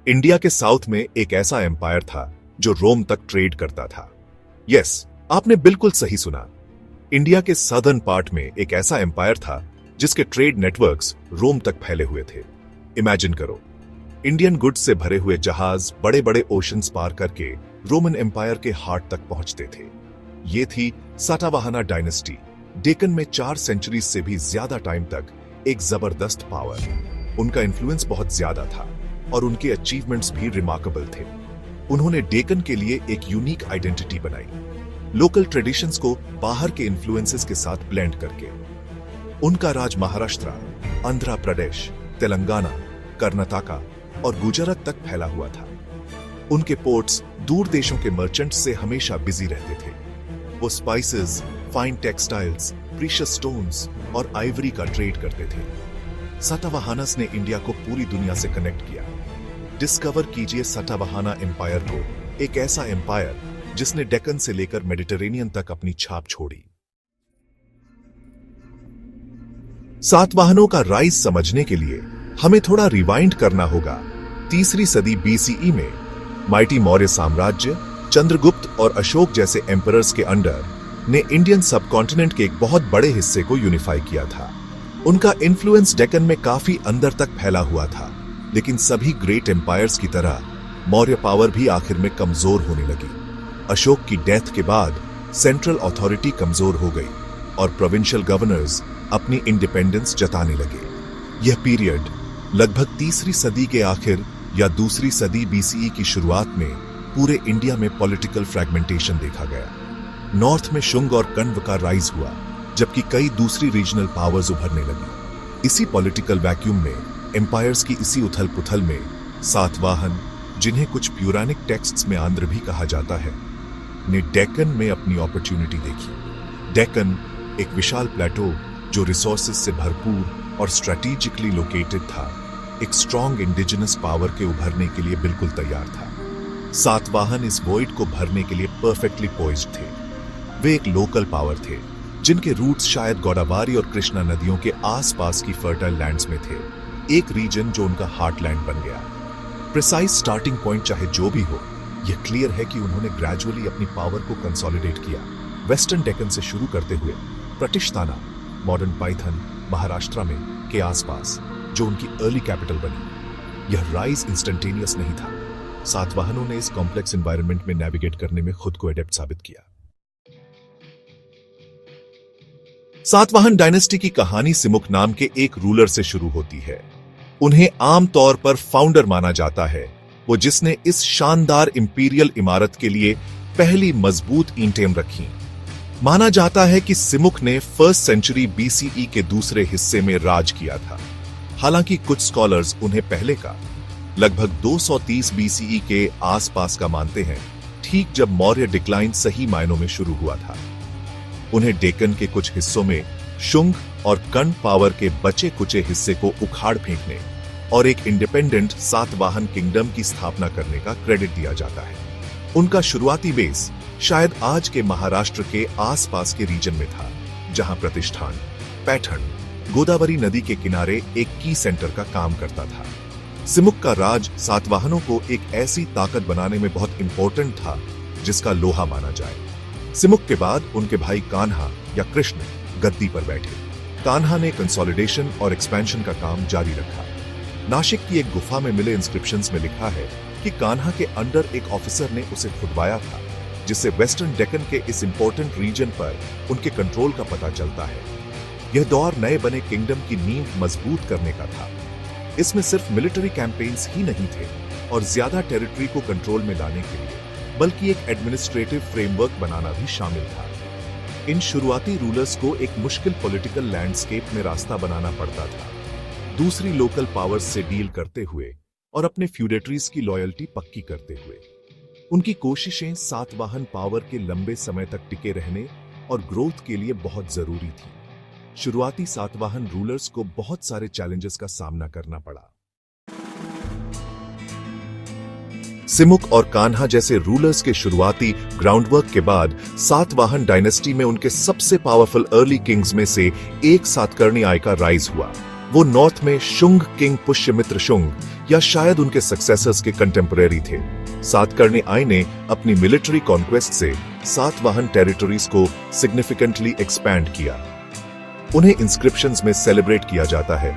India के south में एक ऐसा एम्पायर था जो रोम तक ट्रेड करता था। यस, आपने बिल्कुल सही सुना। इंडिया के सदर्न पार्ट में एक ऐसा एम्पायर था जिसके ट्रेड नेटवर्क्स रोम तक फैले हुए थे। इमेजिन करो, इंडियन गुड्स से भरे हुए जहाज बड़े बड़े ओशंस पार करके रोमन एम्पायर के हार्ट तक पहुंचते थे। ये थी सातवाहना डायनेस्टी, डेक्कन में 4 सेंचुरी से भी ज्यादा टाइम तक एक जबरदस्त पावर। उनका इन्फ्लुएंस बहुत ज्यादा था और उनके अचीवमेंट्स भी रिमार्केबल थे। उन्होंने डेक्कन के लिए एक यूनिक आइडेंटिटी बनाई, लोकल ट्रेडिशंस को बाहर के इन्फ्लुएंसेस के साथ ब्लेंड करके। उनका राज महाराष्ट्र, आंध्र प्रदेश, तेलंगाना, कर्नाटका और गुजरात तक फैला हुआ था। उनके पोर्ट्स दूर देशों के मर्चेंट्स से हमेशा बिजी रहते थे। वो spices, fine textiles, precious stones और आइवरी का ट्रेड करते थे। सातवाहनास ने इंडिया को पूरी दुनिया से कनेक्ट किया। डिस्कवर कीजिए सातवाहना एम्पायर को, एक ऐसा एम्पायर जिसने डेक्कन से लेकर मेडिटेरेनियन तक अपनी छाप छोड़ी। सातवाहनों का राइज समझने के लिए हमें थोड़ा रिवाइंड करना होगा। 3री सदी बीसीई में माइटी मौर्य साम्राज्य, चंद्रगुप्त और अशोक जैसे एम्परर्स के अंडर ने इंडियन सबकॉन्टिनेंट के एक बहुत बड़े हिस्से को यूनिफाई किया था। उनका इन्फ्लुएंस डेक्कन में काफी अंदर तक फैला हुआ था, लेकिन सभी ग्रेट एम्पायर्स की तरह मौर्य पावर भी आखिर में कमजोर होने लगी। अशोक की डेथ के बाद सेंट्रल अथॉरिटी कमजोर हो गई और प्रोविंशियल गवर्नर्स अपनी इंडिपेंडेंस जताने लगे। यह पीरियड लगभग 3री सदी के आखिर या 2री सदी बीसीई की शुरुआत में पूरे इंडिया में पॉलिटिकल फ्रैगमेंटेशन देखा गया। नॉर्थ में शुंग और कण्व का राइज हुआ, जबकि कई दूसरी रीजनल पावर्स उभरने लगी। इसी पॉलिटिकल वैक्यूम में, एम्पायर्स की इसी उथल पुथल में, सातवाहन, जिन्हें कुछ प्यूरानिक टेक्स्ट्स में आंध्र भी कहा जाता है, ने डेक्कन में अपनी अपॉर्चुनिटी देखी। डेक्कन एक विशाल प्लेटो जो रिसोर्सेज से भरपूर और स्ट्रेटेजिकली लोकेटेड था, एक स्ट्रॉन्ग इंडिजिनस पावर के उभरने के लिए बिल्कुल तैयार था। सातवाहन इस वॉइड को भरने के लिए परफेक्टली पोइज्ड थे। वे एक लोकल पावर थे जिनके रूट्स शायद गोदावरी और कृष्णा नदियों के आसपास की फर्टाइल लैंड्स में थे, एक रीजन जो उनका हार्टलैंड बन गया। प्रिसाइज स्टार्टिंग पॉइंट चाहे जो भी हो, यह क्लियर है कि उन्होंने ग्रेजुअली अपनी पावर को कंसोलिडेट किया। वेस्टर्न डेक्कन से शुरू करते हुए प्रतिष्ठाना, मॉडर्न पाइथन, महाराष्ट्र में के आसपास, जो उनकी अर्ली कैपिटल बनी। यह राइज इंस्टेंटेनियस नहीं था। सातवाहनों ने इस कॉम्प्लेक्स एनवायरनमेंट में नेविगेट करने में खुद को एडेप्ट साबित किया। सातवाहन डायनेस्टी की कहानी सिमुक नाम के एक रूलर से शुरू होती है। उन्हें आमतौर पर फाउंडर माना जाता है, वो जिसने इस शानदार इंपीरियल इमारत के लिए पहली मजबूत ईंटें रखी। माना जाता है कि सिमुक ने 1st सेंचुरी बीसीई के दूसरे हिस्से में राज किया था। हालांकि कुछ स्कॉलर्स उन्हें पहले का लगभग 230 बीसीई के आसपास का मानते हैं, ठीक जब मौर्य डिक्लाइन सही मायनों में शुरू हुआ था। उन्हें डेक्कन के कुछ हिस्सों में शुंग और कण्व पावर के बचे कुचे हिस्से को उखाड़ फेंकने और एक इंडिपेंडेंट सातवाहन किंगडम की स्थापना करने का क्रेडिट दिया जाता है। उनका शुरुआती बेस शायद आज के महाराष्ट्र के आसपास के रीजन में था, जहां प्रतिष्ठान, पैठण, गोदावरी नदी के किनारे एक की सेंटर का काम करता था। सिमुक का राज सातवाहनों को एक ऐसी ताकत बनाने में बहुत इंपॉर्टेंट था जिसका लोहा माना जाए। सिमुक के बाद उनके भाई कान्हा या कृष्ण गद्दी पर बैठे। कान्हा ने कंसोलिडेशन और एक्सपेंशन का काम जारी रखा। नासिक की एक गुफा में मिले इंस्क्रिप्शंस में लिखा है कि कान्हा के अंडर एक ऑफिसर ने उसे खुदवाया था, जिससे वेस्टर्न डेक्कन के इस इंपॉर्टेंट रीजन पर उनके कंट्रोल का पता चलता है। यह दौर नए बने किंगडम की नींव मजबूत करने का था। इसमें सिर्फ मिलिट्री कैंपेन्स ही नहीं थे और ज्यादा टेरिटरी को कंट्रोल में लाने के लिए, बल्कि एक एडमिनिस्ट्रेटिव फ्रेमवर्क बनाना भी शामिल था। इन शुरुआती रूलर्स को एक मुश्किल पॉलिटिकल लैंडस्केप में रास्ता बनाना पड़ता था, दूसरी लोकल पावर्स से डील करते हुए और अपने फ्यूडेटरीज की लॉयल्टी पक्की करते हुए। उनकी कोशिशें सातवाहन पावर के लंबे समय तक टिके रहने और ग्रोथ के लिए बहुत जरूरी थी। शुरुआती सातवाहन रूलर्स को बहुत सारे चैलेंजेस का सामना करना पड़ा। सिमुक और कान्हा जैसे रूलर्स के शुरुआती ग्राउंडवर्क के बाद सातवाहन डायनेस्टी में उनके सबसे पावरफुल अर्ली किंग्स में से एक सातकर्णी आई का राइज हुआ। वो नॉर्थ में शुंग किंग पुष्यमित्र शुंग या शायद उनके सक्सेसर्स के कंटेम्परेरी थे। सातकर्णी आई ने अपनी मिलिट्री कॉन्क्वेस्ट से सातवाहन टेरिटरीज को सिग्निफिकेंटली एक्सपैंड किया। उन्हें इंस्क्रिप्शंस में सेलिब्रेट किया जाता है,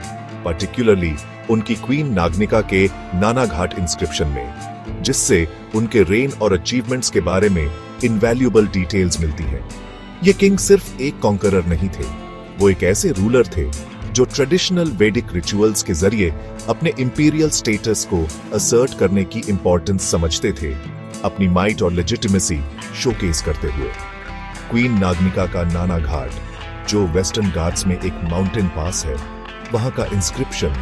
पर्टिकुलरली उनकी क्वीन नागनिका के नाना घाट इंस्क्रिप्शन में, जिससे उनके रेन और अचीवमेंट्स के बारे में इनवैल्यूएबल डिटेल्स मिलती हैं। ये किंग सिर्फ एक कॉन्करर नहीं थे, वो एक ऐसे रूलर थे जो ट्रेडिशनल वेदिक रिचुअल्स के जरिए अपने इंपीरियल स्टेटस को असर्ट करने की इंपॉर्टेंस समझते थे, अपनी माइट और लेजिटिमेसी शोकेस करते हुए। क्वीन नागनिका का नाना घाट, जो वेस्टर्न घाट्स में एक माउंटेन पास है, वहां का इंस्क्रिप्शन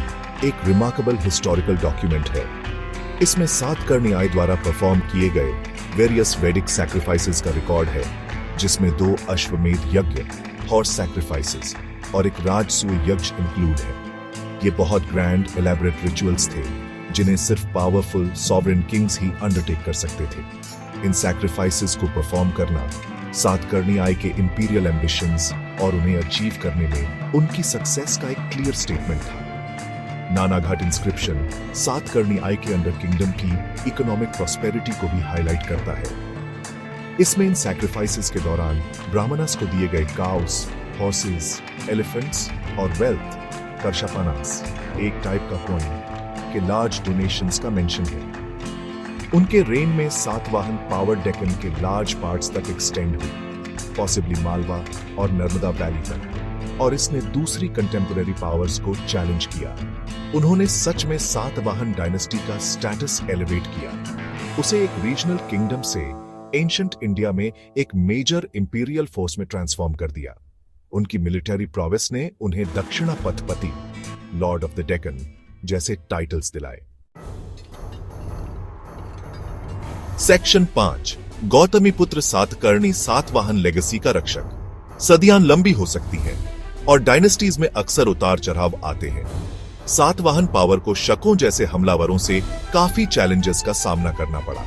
एक रिमार्केबल हिस्टोरिकल डॉक्यूमेंट है। इसमें सातकर्णी आई द्वारा परफॉर्म किए गए वेरियस वेदिक सैक्रिफाइसेस का रिकॉर्ड है, जिसमें 2 अश्वमेध यज्ञ, हॉर्स सैक्रिफाइसेस और एक राजसूय यज्ञ इंक्लूड है। ये बहुत ग्रैंड एलैबोरेट रिचुअल्स थे, जिन्हें सिर्फ पावरफुल सॉवरेन किंग्स ही अंडरटेक कर सकते थे। इन सैक्रिफाइसेस को परफॉर्म करना सातकर्णी आई के इंपीरियल एम्बिशंस और उन्हें अचीव करने में उनकी सक्सेस का एक क्लियर स्टेटमेंट था। नानाघाट इंस्क्रिप्शन सातकर्णी आई के अंडर किंगडम की इकोनॉमिक प्रॉस्पेरिटी को भी हाईलाइट करता है। इसमें इन सैक्रिफाइसेस के दौरान ब्राह्मणस को दिए गए काउस, हॉर्सेस, एलिफेंट्स और वेल्थ, कर्षापानास, एक टाइप का कॉइन, के लार्ज डोनेशंस का मेंशन है। उनके रेन में सातवाहन पावर डेक्कन के लार्ज पार्ट्स तक एक्सटेंड हुई, पॉसिबली मालवा और नर्मदा वैली तक, और इसने दूसरी कंटेम्पररी पावर्स को चैलेंज किया। उन्होंने सच में सातवाहन डायनेस्टी का स्टेटस एलिवेट किया, उसे एक रीजनल किंगडम से एंशिएंट इंडिया में एक मेजर इंपीरियल फोर्स में ट्रांसफॉर्म कर दिया। उनकी मिलिटरी प्रोवेस ने उन्हें दक्षिणा पथपति, लॉर्ड ऑफ द डेक्कन जैसे टाइटल्स दिलाए। सेक्शन 5, गौतमीपुत्र सातकर्णी सातवाहन लेगेसी का रक्षक। सदियां लंबी हो सकती हैं और डायनेस्टीज में अक्सर उतार चढ़ाव आते हैं। सातवाहन पावर को शकों जैसे हमलावरों से काफी चैलेंजेस का सामना करना पड़ा।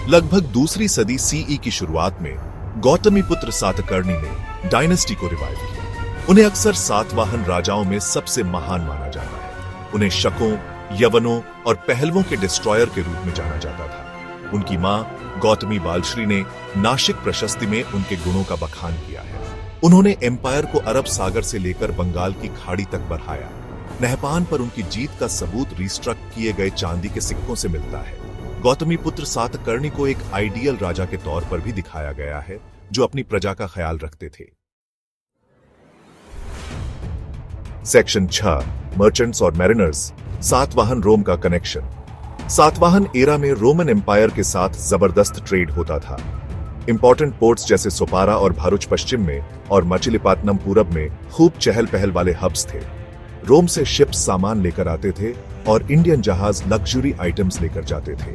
लगभग दूसरी सदी सीई की शुरुआत में गौतमीपुत्र सातकर्णी ने डायनेस्टी को रिवाइव किया। उन्हें अक्सर सातवाहन राजाओं में सबसे महान माना जाता है। उन्हें शकों, यवनों और पहलवों के डिस्ट्रॉयर के रूप में जाना जाता था। उनकी मां गौतमी बालश्री ने नासिक प्रशस्ति में उनके गुणों का बखान किया है। उन्होंने एम्पायर को अरब सागर से लेकर बंगाल की खाड़ी तक बढ़ाया। नहपान पर उनकी जीत का सबूत रिस्ट्रक किए गए चांदी के सिक्कों से मिलता है। गौतमीपुत्र सातकर्णी को एक आइडियल राजा के तौर पर भी दिखाया गया है, जो अपनी प्रजा का ख्याल रखते थे। सेक्शन 6, मर्चेंट्स और मैरिनर्स, सातवाहन रोम का कनेक्शन। सातवाहन एरा में रोमन एम्पायर के साथ जबरदस्त ट्रेड होता था। इंपॉर्टेंट पोर्ट्स जैसे सोपारा और भारुच पश्चिम में और मचिलीपट्टनम पूरब में खूब चहल पहल वाले हब्स थे। रोम से शिप्स सामान लेकर आते थे और इंडियन जहाज लग्जरी आइटम्स लेकर जाते थे।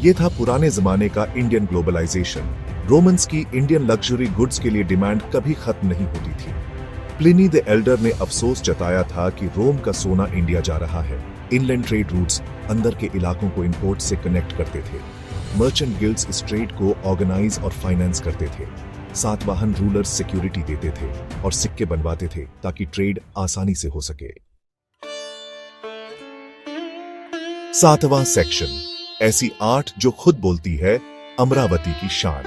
यह था पुराने जमाने का इंडियन ग्लोबलाइजेशन। रोमन्स की इंडियन लग्जरी गुड्स के लिए डिमांड कभी खत्म नहीं होती थी। प्लिनी द एल्डर ने अफसोस जताया था कि रोम का सोना इंडिया जा रहा है। इनलैंड ट्रेड रूट्स अंदर के इलाकों को इंपोर्ट से कनेक्ट करते थे। मर्चेंट गिल्ड्स इस ट्रेड को ऑर्गेनाइज और फाइनेंस करते थे। सातवाहन रूलर्स सिक्योरिटी देते थे और सिक्के बनवाते थे ताकि ट्रेड आसानी से हो सके। 7वां सेक्शन, ऐसी आर्ट जो खुद बोलती है, अमरावती की शान।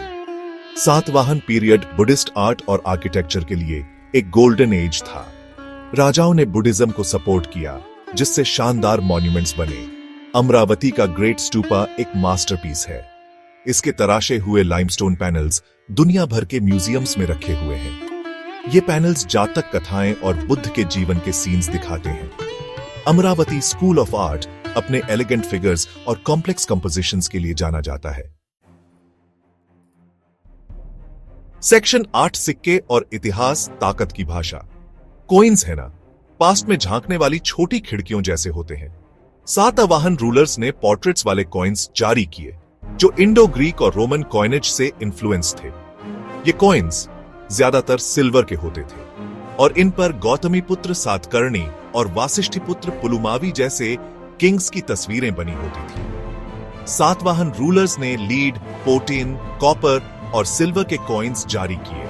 सातवाहन पीरियड बुद्धिस्ट आर्ट और आर्किटेक्चर के लिए एक गोल्डन एज था। राजाओं ने बुद्धिज्म को सपोर्ट किया, जिससे शानदार मॉन्यूमेंट्स बने। अमरावती का ग्रेट स्टूपा एक मास्टरपीस है। इसके तराशे हुए लाइमस्टोन पैनल्स दुनिया भर के म्यूजियम्स में रखे हुए हैं। ये पैनल्स जातक कथाएं और बुद्ध के जीवन के सीन्स दिखाते हैं। अमरावती स्कूल ऑफ आर्ट अपने एलिगेंट फिगर्स और कॉम्प्लेक्स कंपोजिशंस के लिए जाना जाता है। सेक्शन 8, सिक्के और इतिहास, ताकत की भाषा। कोइंस है ना, पास्ट में झांकने वाली छोटी खिड़कियों जैसे होते हैं। सातवाहन रूलर्स ने पोर्ट्रेट्स वाले कॉइन्स जारी किए, जो इंडो ग्रीक और रोमन कॉइनेज से इन्फ्लुएंस थे। ये कॉइन्स ज्यादातर सिल्वर के होते थे और इन पर गौतमीपुत्र सातकर्णी और वासिष्ठीपुत्र पुलुमावी जैसे किंग्स की तस्वीरें बनी होती थी। सातवाहन रूलर्स ने लीड, पोटीन, कॉपर और सिल्वर के कॉइन्स जारी किए।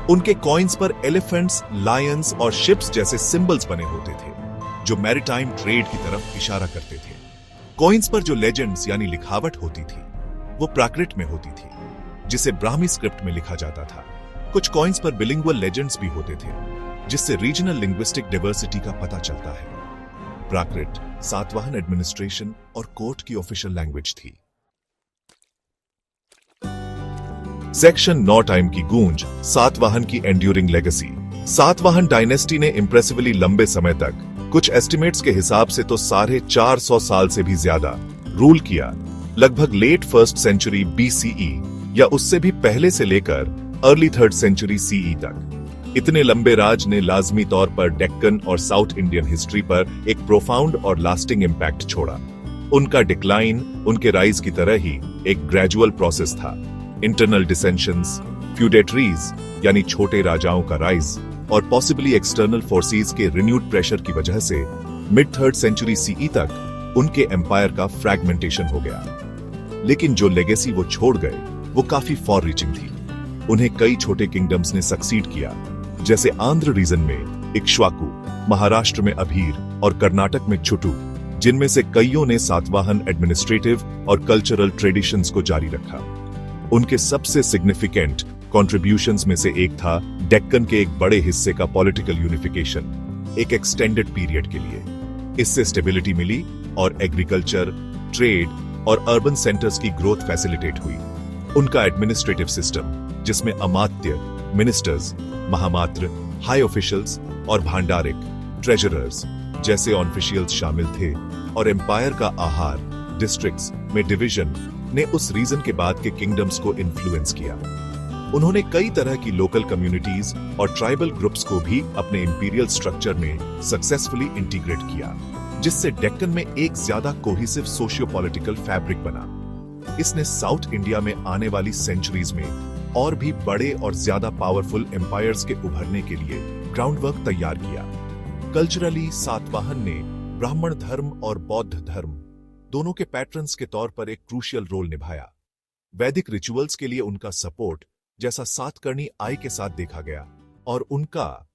उनके कॉइन्स पर एलिफेंट्स, लायंस और शिप्स जैसे सिंबल्स बने होते थे। जो मैरिटाइम ट्रेड की तरफ इशारा करते थे। कॉइन्स पर जो लेजेंड्स यानी लिखावट होती थी वो प्राकृत में होती थी, जिसे ब्राह्मी स्क्रिप्ट में लिखा जाता था। कुछ कॉइन्स पर बिलिंगुअल लेजेंड्स भी होते थे, जिससे रीजनल लिंग्विस्टिक डाइवर्सिटी का पता चलता है। प्राकृत सातवाहन एडमिनिस्ट्रेशन और कोर्ट की ऑफिशियल लैंग्वेज थी। सेक्शन 9 टाइम की गूंज, सातवाहन की एंड्यूरिंग लेगेसी। सातवाहन डायनेस्टी ने इंप्रेसिवली लंबे समय तक, कुछ एस्टिमेट्स के हिसाब से तो 450 साल से भी ज्यादा रूल किया, लगभग लेट फर्स्ट सेंचुरी BCE या उससे भी पहले से लेकर अर्ली थर्ड सेंचुरी CE तक। इतने लंबे राज ने लाजमी तौर पर डेक्कन और साउथ इंडियन हिस्ट्री पर एक प्रोफाउंड और लास्टिंग इंपैक्ट छोड़ा। उनका डिक्लाइन उनके राइज की तरह ही एक ग्रेजुअल प्रोसेस था। इंटरनल डिसेंशंस, फ्यूडेटरीज यानी छोटे राजाओं का राइज और पॉसिबली एक्सटर्नल फोर्सेस के रिन्यूड प्रेशर की वजह से मिड थर्ड सेंचुरी CE तक उनके एम्पायर का फ्रैगमेंटेशन हो गया। लेकिन जो लेगेसी वो छोड़ गए वो काफी फॉर रीचिंग थी। उन्हें कई छोटे किंगडम्स ने सक्सीड किया, जैसे आंध्र रीजन में इक्ष्वाकु, महाराष्ट्र में अभीर और कर्नाटक में छुटु, जिनमें से कईयों ने सातवाहन एडमिनिस्ट्रेटिव और कल्चरल ट्रेडिशंस को जारी रखा। उनके सबसे सिग्निफिकेंट कॉन्ट्रीब्यूशंस में से एक था डेक्कन के एक बड़े हिस्से का पॉलिटिकल यूनिफिकेशन, एक एक्सटेंडेड पीरियड के लिए। इससे स्टेबिलिटी मिली और एग्रीकल्चर, ट्रेड और अर्बन सेंटर्स की ग्रोथ फैसिलिटेट हुई। उनका एडमिनिस्ट्रेटिव सिस्टम, जिसमें अमात्य, मिनिस्टर्स, महामात्र, हाई ऑफिशियल्स और भांडारिक, ट्रेजरर्स जैसे ऑफिशियल्स शामिल थे, और एम्पायर का आहार, डिस्ट्रिक्ट्स में डिवीजन ने उस रीजन के बाद के किंगडम्स को इन्फ्लुएंस किया। उन्होंने कई तरह की लोकल कम्युनिटीज और ट्राइबल ग्रुप्स को भी अपने इंपीरियल स्ट्रक्चर में सक्सेसफुली इंटीग्रेट किया, जिससे डेक्कन में एक ज्यादा कोहेसिव सोशियो पॉलिटिकल फैब्रिक बना। इसने साउथ इंडिया में आने वाली सेंचुरीज में और भी बड़े और ज्यादा पावरफुल एम्पायर्स के उभरने के लिए ग्राउंडवर्क तैयार किया। कल्चरली सातवाहन ने ब्राह्मण धर्म और बौद्ध धर्म दोनों के पैटर्न्स के तौर पर एक क्रूशियल रोल निभाया। वैदिक रिचुअल्स के लिए उनका सपोर्ट, जैसा सातकर्णी आई के साथ देखा गया, और उनका